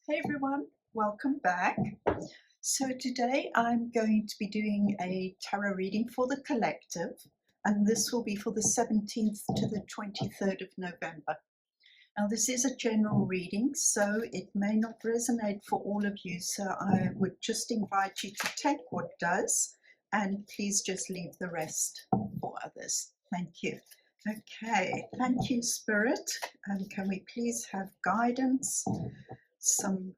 Hey everyone, welcome back. So today I'm going to be doing a tarot reading for the collective, and this will be for the 17th to the 23rd of November. Now this is a general reading, so it may not resonate for all of you, so I would just invite you to take what does, and please just leave the rest for others. Thank you. Okay, thank you, Spirit. And can we please have guidance, some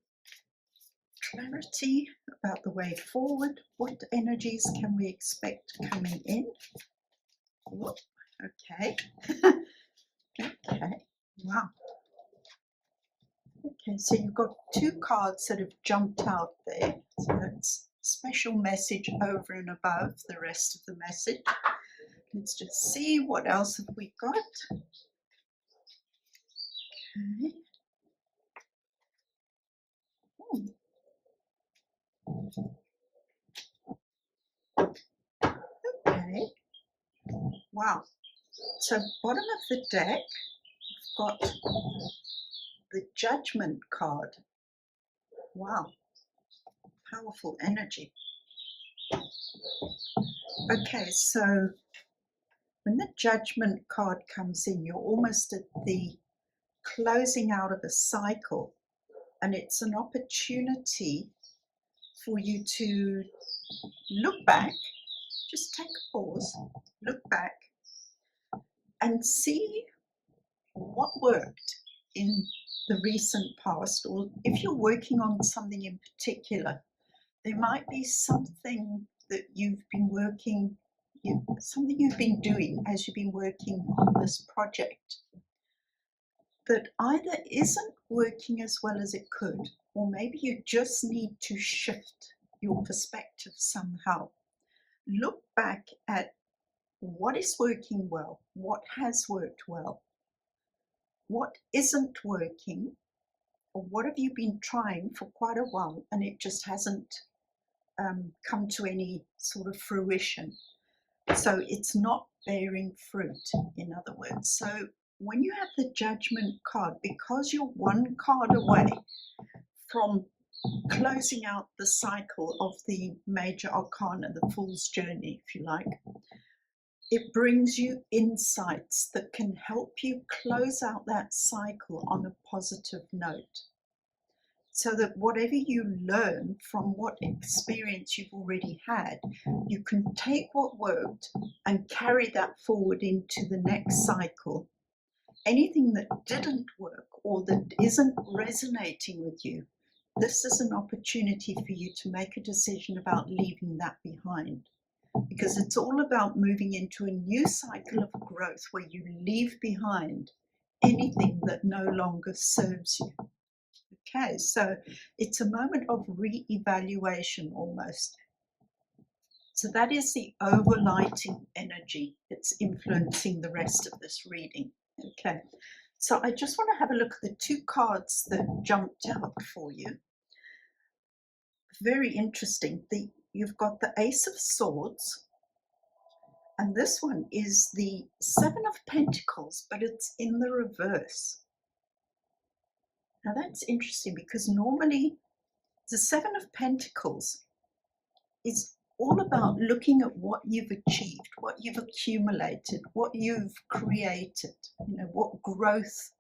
clarity about the way forward? What energies can we expect coming in? Whoop, okay. Okay, wow. Okay, so you've got two cards that have jumped out there. So that's special message over and above the rest of the message. Let's just see what else have we got. Okay. Okay. Wow. So bottom of the deck, we've got the Judgment card. Wow. Powerful energy. Okay, so when the Judgment card comes in, you're almost at the closing out of a cycle, and it's an opportunity for you to look back, just take a pause, look back and see what worked in the recent past, or if you're working on something in particular, there might be something that you've been working, something you've been doing as you've been working on this project that either isn't working as well as it could, or maybe you just need to shift your perspective somehow. Look back at what is working well, what has worked well, what isn't working, or what have you been trying for quite a while and it just hasn't come to any sort of fruition. So it's not bearing fruit, in other words. So when you have the Judgment card, because you're one card away from closing out the cycle of the major arcana, the Fool's Journey, if you like, it brings you insights that can help you close out that cycle on a positive note. So that whatever you learn from what experience you've already had, you can take what worked and carry that forward into the next cycle. Anything that didn't work or that isn't resonating with you, this is an opportunity for you to make a decision about leaving that behind. Because it's all about moving into a new cycle of growth where you leave behind anything that no longer serves you. Okay, so it's a moment of re-evaluation almost. So that is the overlighting energy that's influencing the rest of this reading. Okay, so I just want to have a look at the two cards that jumped out for you. Very interesting. You've got the Ace of Swords, and this one is the Seven of Pentacles, but it's in the reverse. Now that's interesting because normally the Seven of Pentacles is all about looking at what you've achieved, what you've accumulated, what you've created, what growth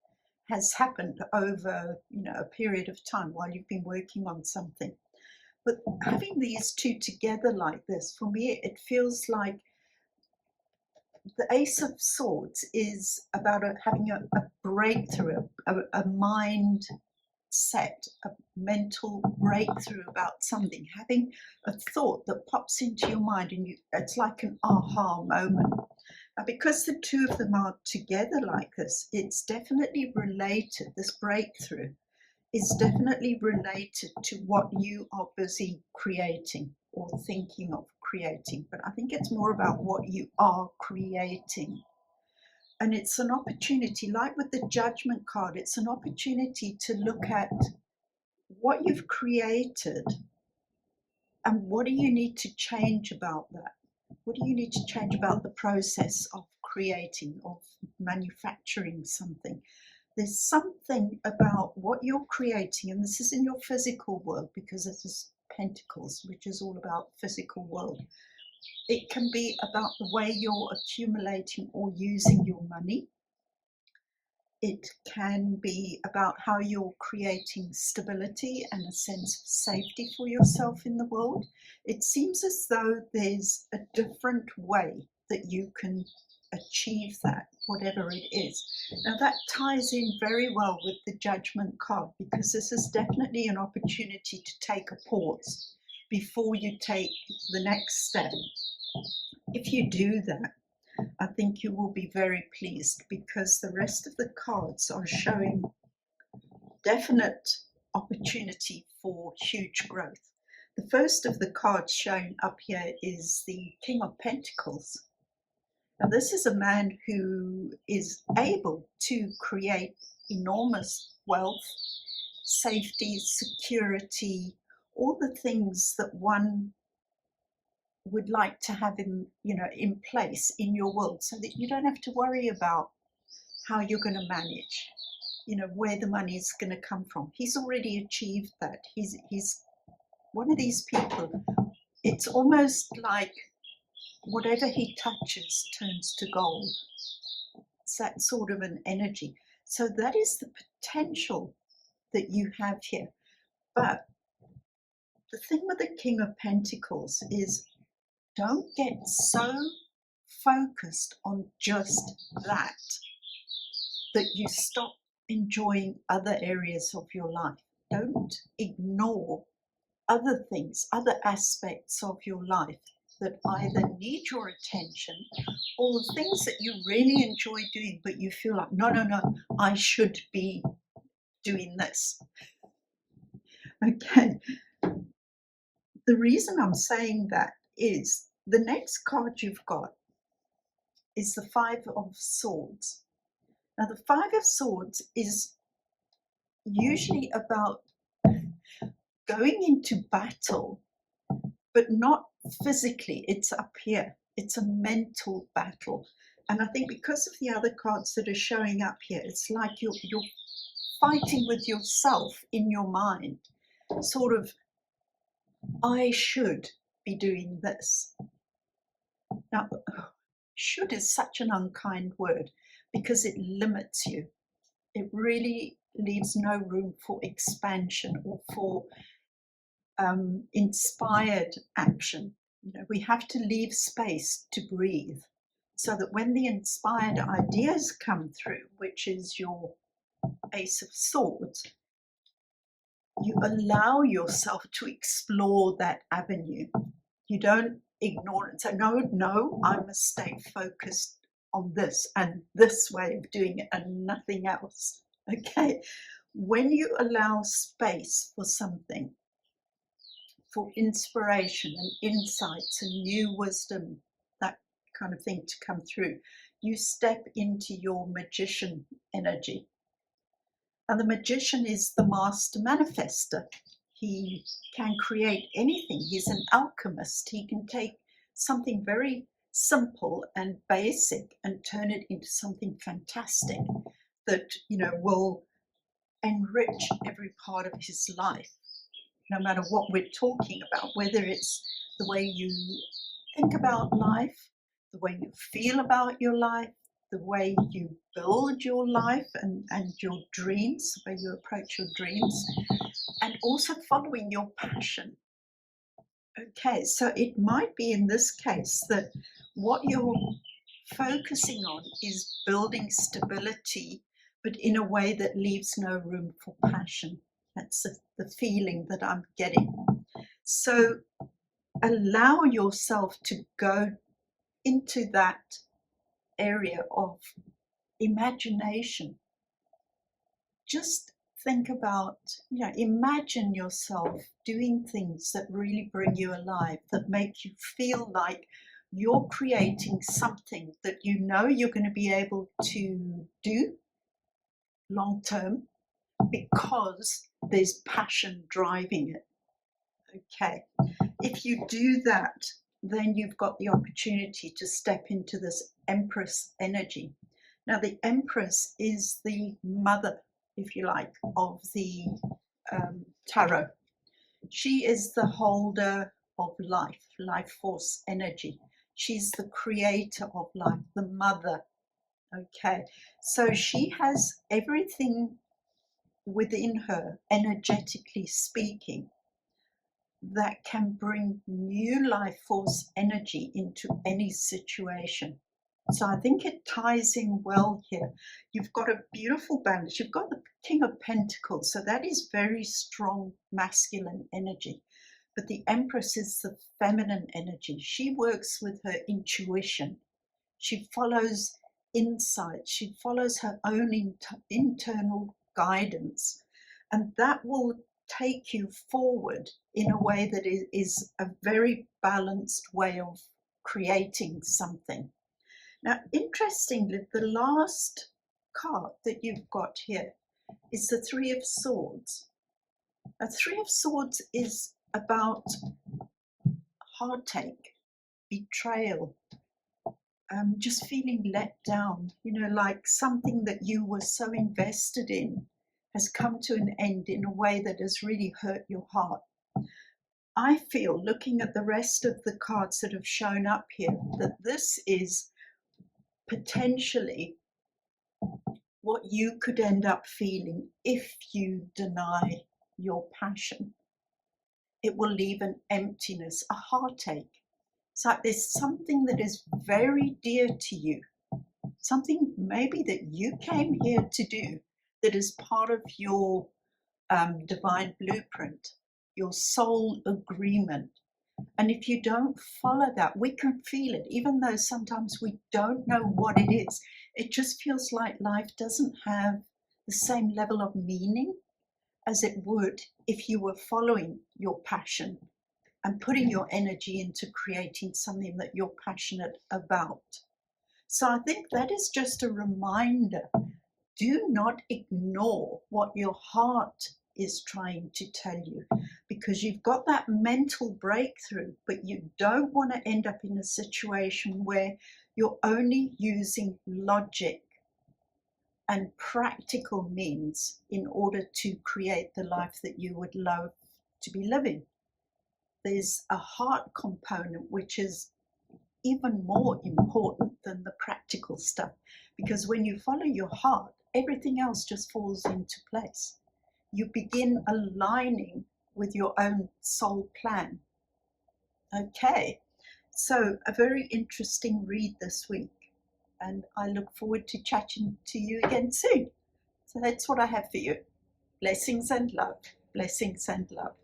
has happened over, a period of time while you've been working on something. But having these two together like this, for me, it feels like the Ace of Swords is about having a breakthrough, a mind set, a mental breakthrough about something, having a thought that pops into your mind and it's like an aha moment. Now, because the two of them are together like this, it's definitely related, this breakthrough is definitely related to what you are busy creating or thinking of creating. But I think it's more about what you are creating. And it's an opportunity, like with the Judgment card, it's an opportunity to look at what you've created and what do you need to change about that? What do you need to change about the process of creating, of manufacturing something? there's something about what you're creating, and this is in your physical world because it is Pentacles, which is all about physical world. It can be about the way you're accumulating or using your money. It can be about how you're creating stability and a sense of safety for yourself in the world. It seems as though there's a different way that you can achieve that, whatever it is. Now that ties in very well with the Judgment card, because this is definitely an opportunity to take a pause before you take the next step. If you do that, I think you will be very pleased, because the rest of the cards are showing definite opportunity for huge growth. The first of the cards shown up here is the King of Pentacles. Now this is a man who is able to create enormous wealth, safety, security, all the things that one would like to have in place in your world, so that you don't have to worry about how you're going to manage, where the money is going to come from. He's already achieved that. He's one of these people. It's almost like whatever he touches turns to gold. It's that sort of an energy. So that is the potential that you have here. But the thing with the King of Pentacles is, don't get so focused on just that you stop enjoying other areas of your life. Don't ignore other things, other aspects of your life that either need your attention, or things that you really enjoy doing, but you feel like, no, I should be doing this. Okay. The reason I'm saying that is the next card you've got is the Five of Swords. Now, the Five of Swords is usually about going into battle, but not physically. It's up here. It's a mental battle. And I think because of the other cards that are showing up here, it's like you're fighting with yourself in your mind, sort of, I should be doing this. Now, should is such an unkind word, because it limits you. It really leaves no room for expansion or for inspired action. We have to leave space to breathe, so that when the inspired ideas come through, which is your Ace of Swords, you allow yourself to explore that avenue. You don't ignore it. So no, I must stay focused on this and this way of doing it and nothing else. Okay. When you allow space for something, for inspiration and insights and new wisdom, that kind of thing to come through, you step into your magician energy. And the magician is the master manifester. He can create anything. He's an alchemist. He can take something very simple and basic and turn it into something fantastic that, will enrich every part of his life, no matter what we're talking about, whether it's the way you think about life, the way you feel about your life, the way you build your life and your dreams, the way you approach your dreams, and also following your passion. Okay, so it might be in this case that what you're focusing on is building stability, but in a way that leaves no room for passion. That's the feeling that I'm getting. So allow yourself to go into that area of imagination. Just think about, imagine yourself doing things that really bring you alive, that make you feel like you're creating something that you're going to be able to do long term, because there's passion driving it. Okay. If you do that, then you've got the opportunity to step into this Empress energy. Now, the Empress is the mother, if you like, of the tarot. She is the holder of life, life force energy. She's the creator of life, the mother. Okay, so she has everything within her, energetically speaking, that can bring new life force energy into any situation. So I think it ties in well here. You've got a beautiful balance. You've got the King of Pentacles, so that is very strong masculine energy. But the Empress is the feminine energy. She works with her intuition. She follows insight. She follows her own internal guidance. And that will take you forward in a way that is a very balanced way of creating something. Now, interestingly, the last card that you've got here is the Three of Swords. A Three of Swords is about heartache, betrayal, just feeling let down, like something that you were so invested in has come to an end in a way that has really hurt your heart. I feel, looking at the rest of the cards that have shown up here, that this is potentially what you could end up feeling if you deny your passion. It will leave an emptiness, a heartache. It's like there's something that is very dear to you, something maybe that you came here to do that is part of your divine blueprint, your soul agreement. And if you don't follow that, we can feel it, even though sometimes we don't know what it is. It just feels like life doesn't have the same level of meaning as it would if you were following your passion and putting your energy into creating something that you're passionate about. So I think that is just a reminder. Do not ignore what your heart is trying to tell you, because you've got that mental breakthrough, but you don't want to end up in a situation where you're only using logic and practical means in order to create the life that you would love to be living. There's a heart component which is even more important than the practical stuff, because when you follow your heart, everything else just falls into place. You begin aligning with your own soul plan. Okay, so a very interesting read this week, and I look forward to chatting to you again soon. So that's what I have for you. Blessings and love. Blessings and love.